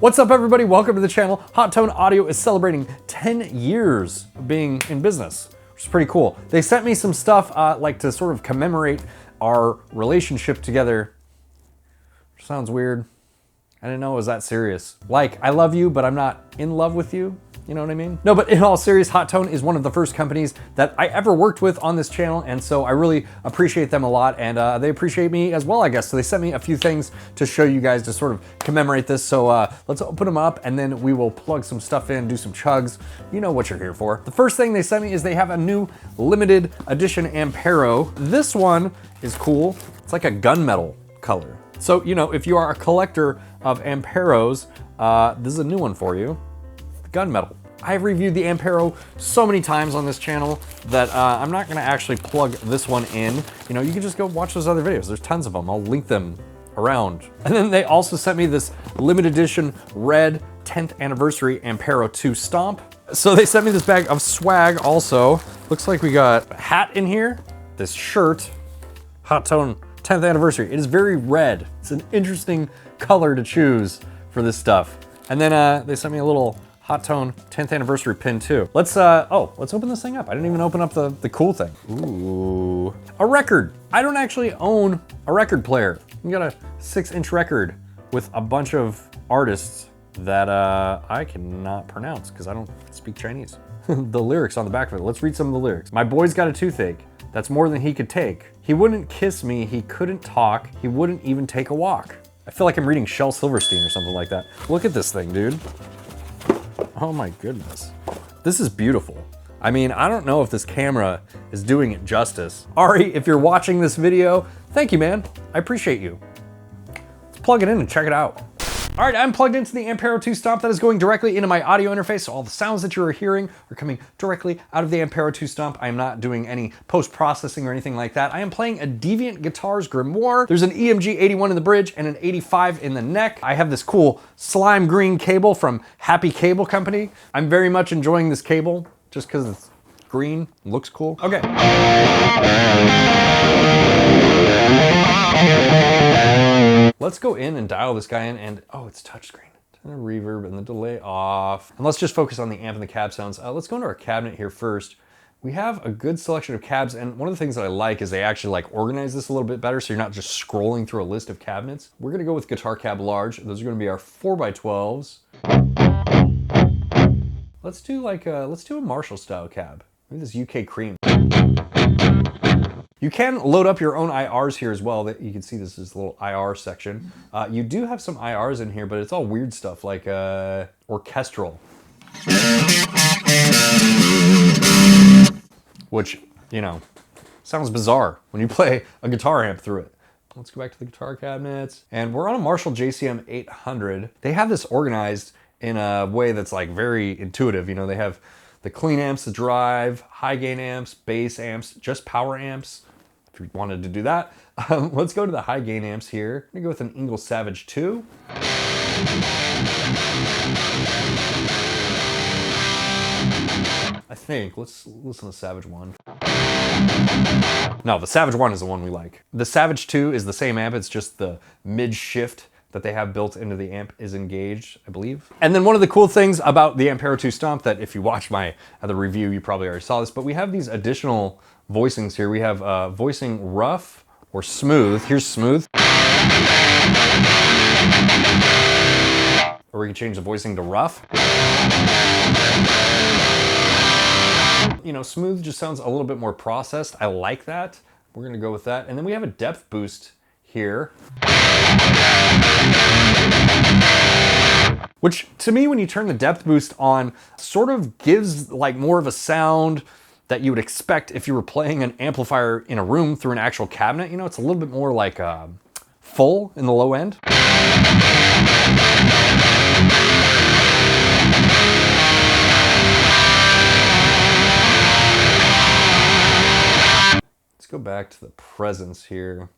What's up everybody, welcome to the channel. Hotone Audio is celebrating 10 years of being in business, which is pretty cool. They sent me some stuff like to sort of commemorate our relationship together. Which sounds weird. I didn't know it was that serious. Like, I love you, but I'm not in love with you. You know what I mean? No, but in all serious, Hotone is one of the first companies that I ever worked with on this channel, and so I really appreciate them a lot, and they appreciate me as well, I guess. So they sent me a few things to show you guys to sort of commemorate this. So let's open them up, and then we will plug some stuff in, do some chugs. You know what you're here for. The first thing they sent me is they have a new limited edition Ampero. This one is cool. It's like a gunmetal color. So, you know, if you are a collector of Amperos, this is a new one for you. Gunmetal. I've reviewed the Ampero so many times on this channel that I'm not gonna actually plug this one in. You know, you can just go watch those other videos. There's tons of them. I'll link them around. And then they also sent me this limited edition red 10th anniversary Ampero 2 Stomp. So they sent me this bag of swag also. Looks like we got a hat in here, this shirt, Hotone 10th anniversary. It is very red. It's an interesting color to choose for this stuff. And then they sent me a little Hotone 10th anniversary pin too. Let's open this thing up. I didn't even open up the cool thing. Ooh, a record. I don't actually own a record player. We got a 6-inch record with a bunch of artists that I cannot pronounce because I don't speak Chinese. The lyrics on the back of it. Let's read some of the lyrics. My boy's got a toothache. That's more than he could take. He wouldn't kiss me. He couldn't talk. He wouldn't even take a walk. I feel like I'm reading Shel Silverstein or something like that. Look at this thing, dude. Oh my goodness. This is beautiful. I mean, I don't know if this camera is doing it justice. Ari, if you're watching this video, thank you, man. I appreciate you. Let's plug it in and check it out. All right, I'm plugged into the Ampero 2 Stomp. That is going directly into my audio interface, so all the sounds that you're hearing are coming directly out of the Ampero 2 Stomp. I am not doing any post-processing or anything like that. I am playing a Deviant Guitars Grimoire. There's an EMG 81 in the bridge and an 85 in the neck. I have this cool slime green cable from Happy Cable Company. I'm very much enjoying this cable just because it's green, looks cool. Okay. Let's go in and dial this guy in, and oh, it's touchscreen. Turn the reverb and the delay off. And let's just focus on the amp and the cab sounds. Let's go into our cabinet here first. We have a good selection of cabs, and one of the things that I like is they actually like organize this a little bit better so you're not just scrolling through a list of cabinets. We're gonna go with guitar cab large. Those are gonna be our 4x12s. Let's do a Marshall style cab. Maybe this UK cream. You can load up your own IRs here as well. That you can see this is a little IR section. You do have some IRs in here, but it's all weird stuff like orchestral. Which, you know, sounds bizarre when you play a guitar amp through it. Let's go back to the guitar cabinets. And we're on a Marshall JCM 800. They have this organized in a way that's like very intuitive. You know, they have the clean amps to drive, high gain amps, bass amps, just power amps. If you wanted to do that. Let's go to the high gain amps here. I'm gonna go with an Ingalls Savage 2. I think, let's listen to Savage 1. No, the Savage 1 is the one we like. The Savage 2 is the same amp, it's just the mid shift that they have built into the amp is engaged, I believe. And then one of the cool things about the Ampero 2 Stomp that if you watch my other review, you probably already saw this, but we have these additional voicings here. We have voicing rough or smooth. Here's smooth. Or we can change the voicing to rough. You know, smooth just sounds a little bit more processed. I like that. We're gonna go with that. And then we have a depth boost here. Which to me, when you turn the depth boost on, sort of gives like more of a sound that you would expect if you were playing an amplifier in a room through an actual cabinet. You know, it's a little bit more like full in the low end. Let's go back to the presence here.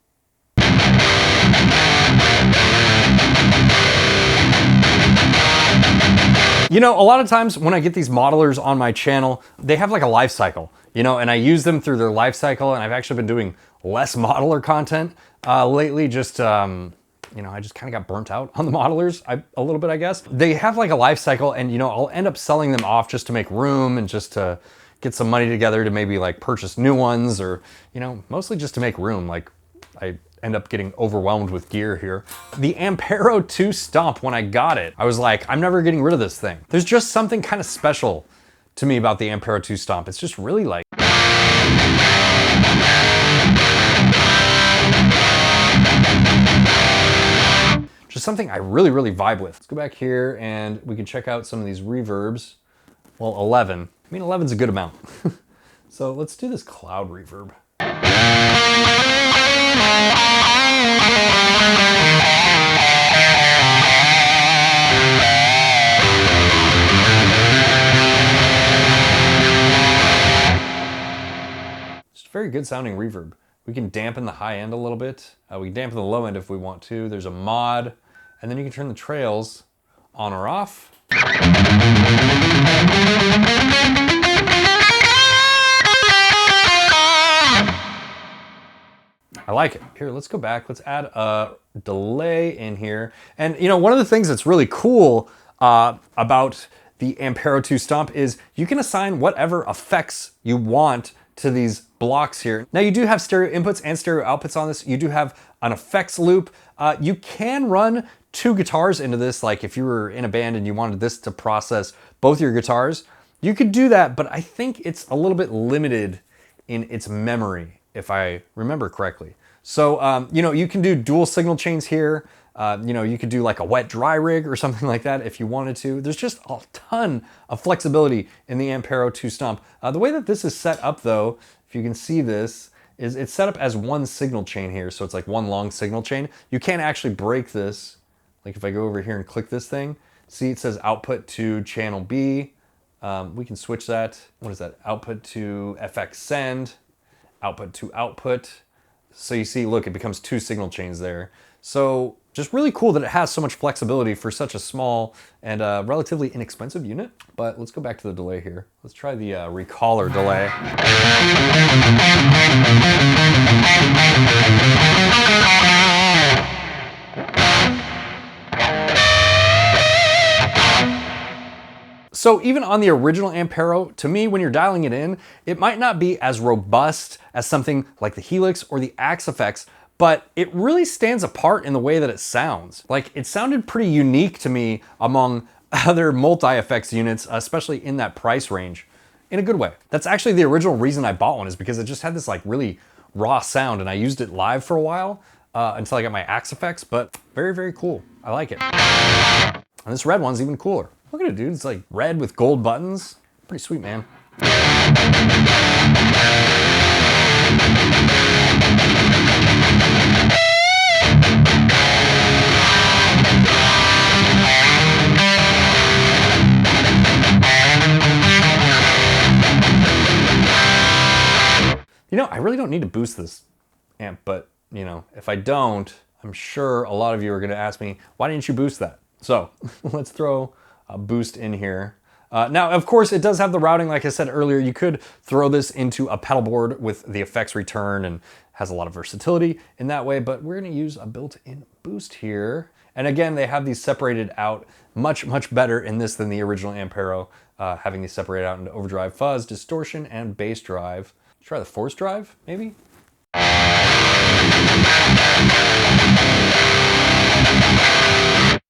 You know, a lot of times when I get these modelers on my channel, they have like a life cycle, you know, and I use them through their life cycle, and I've actually been doing less modeler content lately, just you know, I just kind of got burnt out on the modelers a little bit, I guess. They have like a life cycle, and you know, I'll end up selling them off just to make room and just to get some money together to maybe like purchase new ones, or, you know, mostly just to make room. Like I end up getting overwhelmed with gear here. The Ampero 2 Stomp, when I got it, I was like, I'm never getting rid of this thing. There's just something kind of special to me about the Ampero 2 Stomp. It's just really like, just something I really, really vibe with. Let's go back here and we can check out some of these reverbs. Well, 11. I mean, 11's a good amount. So let's do this cloud reverb. Just a very good sounding reverb. We can dampen the high end a little bit. We can dampen the low end if we want to. There's a mod, and then you can turn the trails on or off. I like it. Here, let's go back. Let's add a delay in here. And you know, one of the things that's really cool about the Ampero 2 Stomp is you can assign whatever effects you want to these blocks here. Now you do have stereo inputs and stereo outputs on this. You do have an effects loop. You can run 2 guitars into this, like if you were in a band and you wanted this to process both your guitars, you could do that, but I think it's a little bit limited in its memory, if I remember correctly. So, you know, you can do dual signal chains here. You know, you could do like a wet dry rig or something like that if you wanted to. There's just a ton of flexibility in the Ampero 2 Stomp. The way that this is set up though, if you can see this, is it's set up as 1 signal chain here. So it's like 1 long signal chain. You can't actually break this. Like if I go over here and click this thing, see it says output to channel B. We can switch that. What is that? Output to FX send, output to output. So you see, look, it becomes 2 signal chains there. So just really cool that it has so much flexibility for such a small and relatively inexpensive unit. But let's go back to the delay here. Let's try the recaller delay. So even on the original Ampero, to me, when you're dialing it in, it might not be as robust as something like the Helix or the Axe-Fx, but it really stands apart in the way that it sounds. Like, it sounded pretty unique to me among other multi-effects units, especially in that price range, in a good way. That's actually the original reason I bought one, is because it just had this like really raw sound, and I used it live for a while until I got my Axe-Fx, but very, very cool. I like it. And this red one's even cooler. Look at it, dude. It's like red with gold buttons. Pretty sweet, man. You know, I really don't need to boost this amp, but you know, if I don't, I'm sure a lot of you are going to ask me, why didn't you boost that? So let's throw a boost in here. Now, of course, it does have the routing. Like I said earlier, you could throw this into a pedal board with the effects return, and has a lot of versatility in that way, but we're going to use a built-in boost here. And again, they have these separated out much, much better in this than the original Ampero, having these separated out into overdrive, fuzz, distortion, and bass drive. Let's try the force drive, maybe?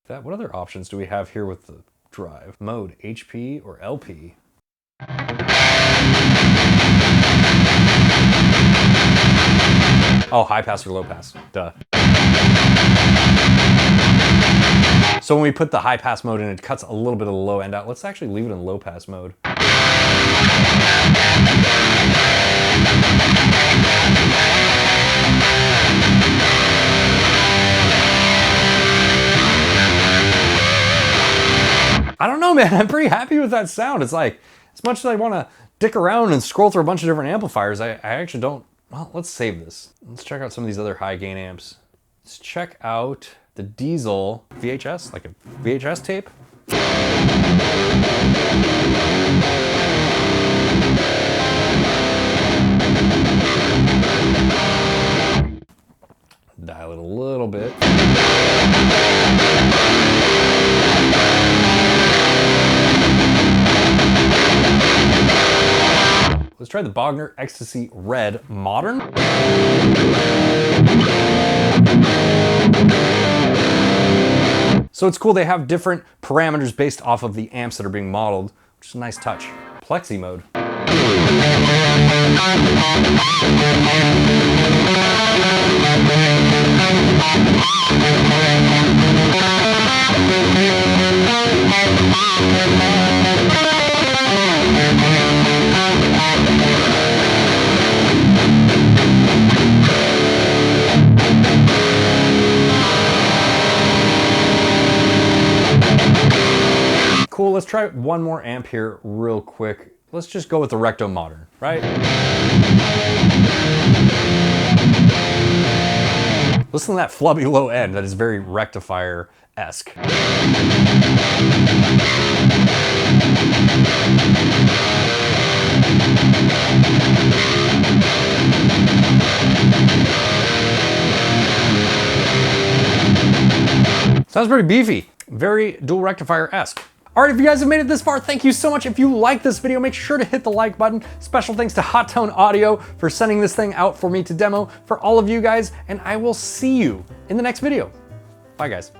What other options do we have here with the drive? Mode, HP or LP? Oh, high pass or low pass, duh. So when we put the high pass mode in, it cuts a little bit of the low end out. Let's actually leave it in low pass mode. I don't know, man. I'm pretty happy with that sound. It's like, as much as I want to dick around and scroll through a bunch of different amplifiers, I actually don't. Well, let's save this. Let's check out some of these other high gain amps. Let's check out the Diesel VHS, like a VHS tape. Dial it a little bit. try the Bogner Ecstasy Red Modern. So it's cool, they have different parameters based off of the amps that are being modeled, which is a nice touch. Plexi mode. Cool, let's try one more amp here real quick. Let's just go with the Recto Modern, right? Listen to that flubby low end, that is very rectifier-esque. Sounds pretty beefy, very dual rectifier-esque. All right, if you guys have made it this far, thank you so much. If you like this video, make sure to hit the like button. Special thanks to Hotone Audio for sending this thing out for me to demo for all of you guys, and I will see you in the next video. Bye, guys.